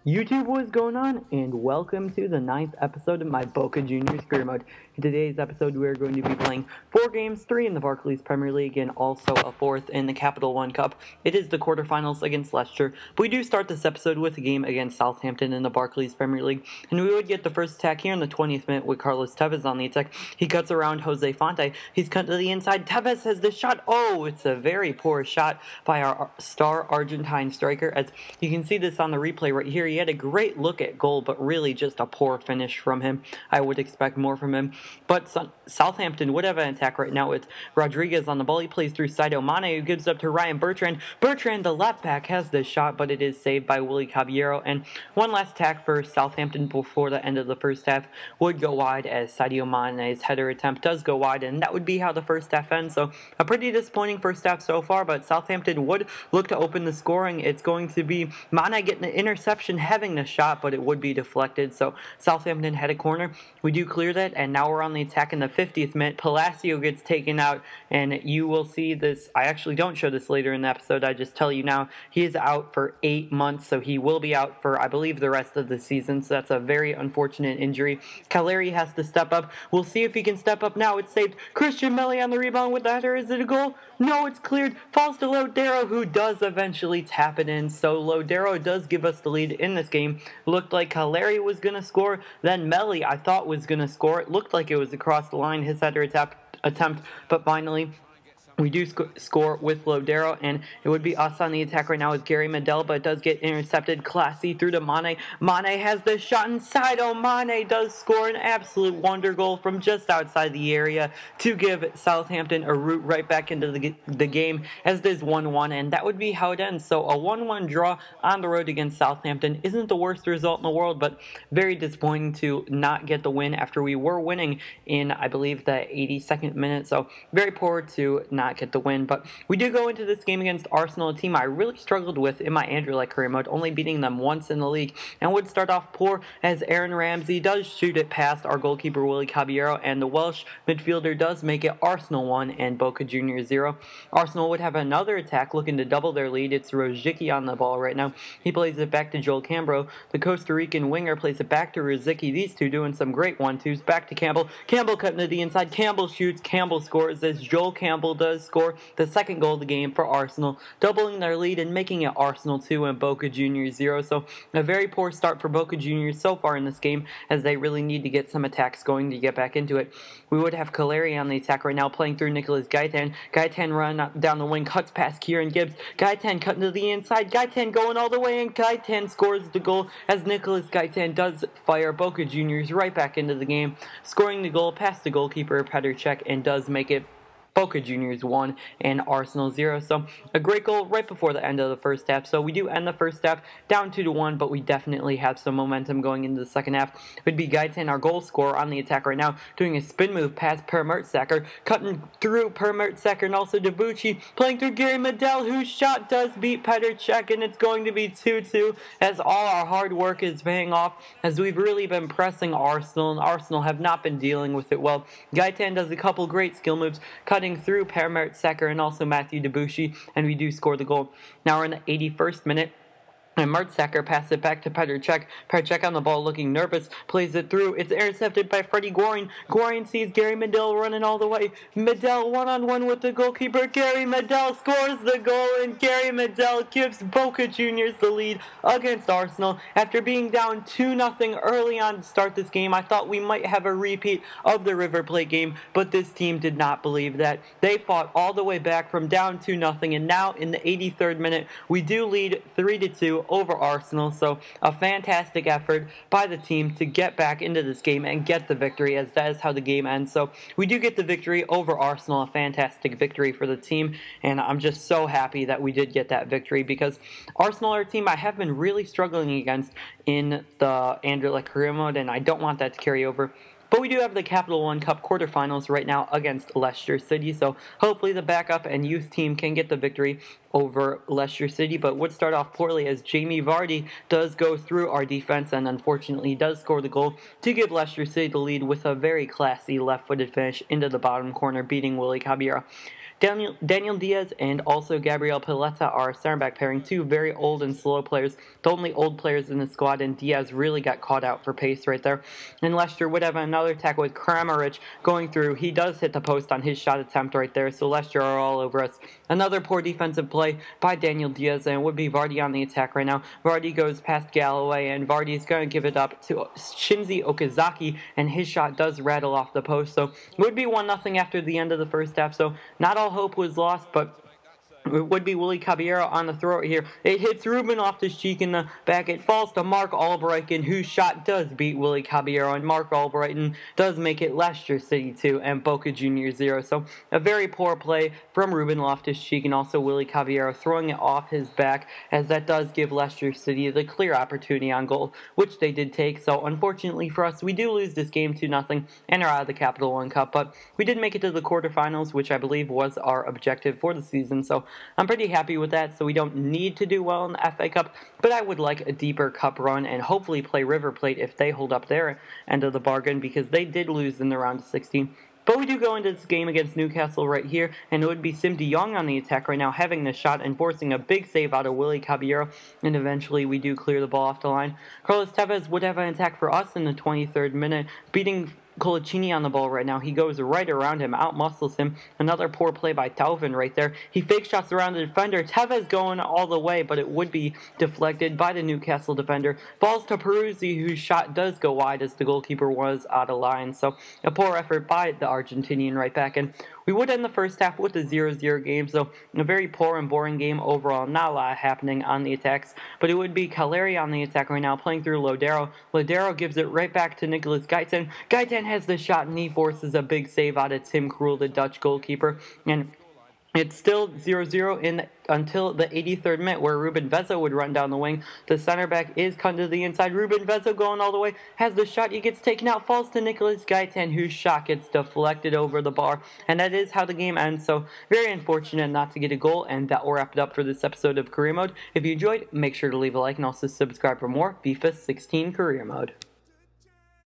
YouTube, what is going on? And welcome to the 9th episode of my Boca Juniors career mode. In today's episode, we're going to be playing 4 games, 3 in the Barclays Premier League, and also a 4th in the Capital One Cup. It is the quarterfinals against Leicester, but we do start this episode with a game against Southampton in the Barclays Premier League, and we would get the first attack here in the 20th minute with Carlos Tevez on the attack. He cuts around Jose Fonte. He's cut to the inside. Tevez has the shot. Oh, it's a very poor shot by our star Argentine striker. As you can see this on the replay right here, he had a great look at goal, but really just a poor finish from him. I would expect more from him. But Southampton would have an attack right now with Rodriguez on the ball. He plays through Sadio Mane, who gives up to Ryan Bertrand. Bertrand, the left back, has the shot, but it is saved by Willy Caballero. And one last attack for Southampton before the end of the first half would go wide, as Sadio Mane's header attempt does go wide, and that would be how the first half ends. So a pretty disappointing first half so far, but Southampton would look to open the scoring. It's going to be Mane getting the interception, having the shot, but it would be deflected. So Southampton had a corner. We do clear that, and now we're on the attack in the 50th minute. Palacio gets taken out, and you will see this. I actually don't show this later in the episode. I just tell you now, he is out for 8 months, so he will be out for, I believe, the rest of the season. So that's a very unfortunate injury. Caleri has to step up. We'll see if he can step up now. It's saved. Christian Meli on the rebound with the header. Is it a goal? No, it's cleared. Falls to Lodero, who does eventually tap it in. So Lodero does give us the lead in this game. Looked like Caleri was going to score. Then Meli, I thought, was going to score. It looked like it was across the line, his header attempt, but finally we do score with Lodero, and it would be us on the attack right now with Gary Medel, but it does get intercepted. Classy through to Mane. Mane has the shot inside. Oh, Mane does score an absolute wonder goal from just outside the area to give Southampton a route right back into the game, as it is 1-1, and that would be how it ends. So a 1-1 draw on the road against Southampton isn't the worst result in the world, but very disappointing to not get the win after we were winning in, I believe, the 82nd minute. So very poor to not get the win, but we do go into this game against Arsenal, a team I really struggled with in my Andrew-like career mode, only beating them once in the league, and would start off poor as Aaron Ramsey does shoot it past our goalkeeper Willy Caballero, and the Welsh midfielder does make it Arsenal 1 and Boca Juniors 0. Arsenal would have another attack looking to double their lead. It's Rosicky on the ball right now. He plays it back to Joel Cambro. The Costa Rican winger plays it back to Rosicky. These two doing some great 1-2s. Back to Campbell. Campbell cutting to the inside. Campbell shoots. Campbell scores as Joel Campbell does score the second goal of the game for Arsenal, doubling their lead and making it Arsenal 2 and Boca Juniors 0. So a very poor start for Boca Juniors so far in this game, as they really need to get some attacks going to get back into it. We would have Caleri on the attack right now, playing through Nicolas Gaitan. Gaitan run down the wing, cuts past Kieran Gibbs. Gaitan cutting to the inside. Gaitan going all the way, and Gaitan scores the goal as Nicolas Gaitan does fire Boca Juniors right back into the game, scoring the goal past the goalkeeper Petr Cech, and does make it Boca Juniors 1 and Arsenal 0. So a great goal right before the end of the first half. So we do end the first half down 2-1, but we definitely have some momentum going into the second half. It would be Gaitan, our goal scorer, on the attack right now, doing a spin move past Per Mertesacker, cutting through Per Mertesacker and also Debuchy, playing through Gary Medel, whose shot does beat Petr Cech, and it's going to be 2-2, as all our hard work is paying off, as we've really been pressing Arsenal, and Arsenal have not been dealing with it well. Gaitan does a couple great skill moves, cutting through Per Mertesacker and also Matthew Debuchy, and we do score the goal. Now we're in the 81st minute. And Mertesacker passes it back to Petr Cech. Petr Cech on the ball looking nervous. Plays it through. It's intercepted by Freddie Gorin. Gorin sees Gary Medel running all the way. Medel one-on-one with the goalkeeper. Gary Medel scores the goal, and Gary Medel gives Boca Juniors the lead against Arsenal. After being down 2-0 early on to start this game, I thought we might have a repeat of the River Plate game, but this team did not believe that. They fought all the way back from down 2-0, and now in the 83rd minute, we do lead 3-2 over Arsenal. So a fantastic effort by the team to get back into this game and get the victory, as that is how the game ends. So we do get the victory over Arsenal, a fantastic victory for the team, and I'm just so happy that we did get that victory, because Arsenal are a team I have been really struggling against in the Anderlecht career mode, and I don't want that to carry over. But we do have the Capital One Cup quarterfinals right now against Leicester City, so hopefully the backup and youth team can get the victory over Leicester City, but would start off poorly as Jamie Vardy does go through our defense and unfortunately does score the goal to give Leicester City the lead with a very classy left-footed finish into the bottom corner, beating Willy Caballero. Daniel Diaz and also Gabriel Pileta are center back pairing, two very old and slow players, the only old players in the squad, and Diaz really got caught out for pace right there. And Leicester would have another tackle with Kramaric going through. He does hit the post on his shot attempt right there, so Leicester are all over us. Another poor defensive play by Daniel Diaz, and it would be Vardy on the attack right now. Vardy goes past Galloway, and Vardy's going to give it up to Shinji Okazaki, and his shot does rattle off the post, so it would be 1-0 after the end of the first half, so not all hope was lost, but it would be Willie Caballero on the throw here. It hits Ruben Loftus-Cheek in the back. It falls to Mark Albrighton, whose shot does beat Willie Caballero, and Mark Albrighton does make it Leicester City 2 and Boca Juniors 0. So a very poor play from Ruben Loftus-Cheek and also Willie Caballero throwing it off his back, as that does give Leicester City the clear opportunity on goal, which they did take. So unfortunately for us, we do lose this game 2-0 and are out of the Capital One Cup, but we did make it to the quarterfinals, which I believe was our objective for the season. So I'm pretty happy with that, so we don't need to do well in the FA Cup, but I would like a deeper cup run and hopefully play River Plate if they hold up their end of the bargain, because they did lose in the round of 16. But we do go into this game against Newcastle right here, and it would be Sim de Jong on the attack right now, having the shot and forcing a big save out of Willie Caballero, and eventually we do clear the ball off the line. Carlos Tevez would have an attack for us in the 23rd minute, beating Colaccini on the ball right now. He goes right around him, outmuscles him. Another poor play by Tauvin right there. He fake shots around the defender. Tevez going all the way, but it would be deflected by the Newcastle defender. Falls to Peruzzi, whose shot does go wide as the goalkeeper was out of line. So a poor effort by the Argentinian right back. And we would end the first half with a 0-0 game, so a very poor and boring game overall. Not a lot happening on the attacks, but it would be Caleri on the attack right now, playing through Lodero. Lodero gives it right back to Nicolas Guyton. Guyton has the shot, and he forces a big save out of Tim Krul, the Dutch goalkeeper. And it's still 0-0 until the 83rd minute, where Ruben Vezzo would run down the wing. The center back is cut to the inside. Ruben Vezzo going all the way, has the shot. He gets taken out, falls to Nicolas Guyton, whose shot gets deflected over the bar. And that is how the game ends. So very unfortunate not to get a goal. And that will wrap it up for this episode of Career Mode. If you enjoyed, make sure to leave a like and also subscribe for more FIFA 16 Career Mode.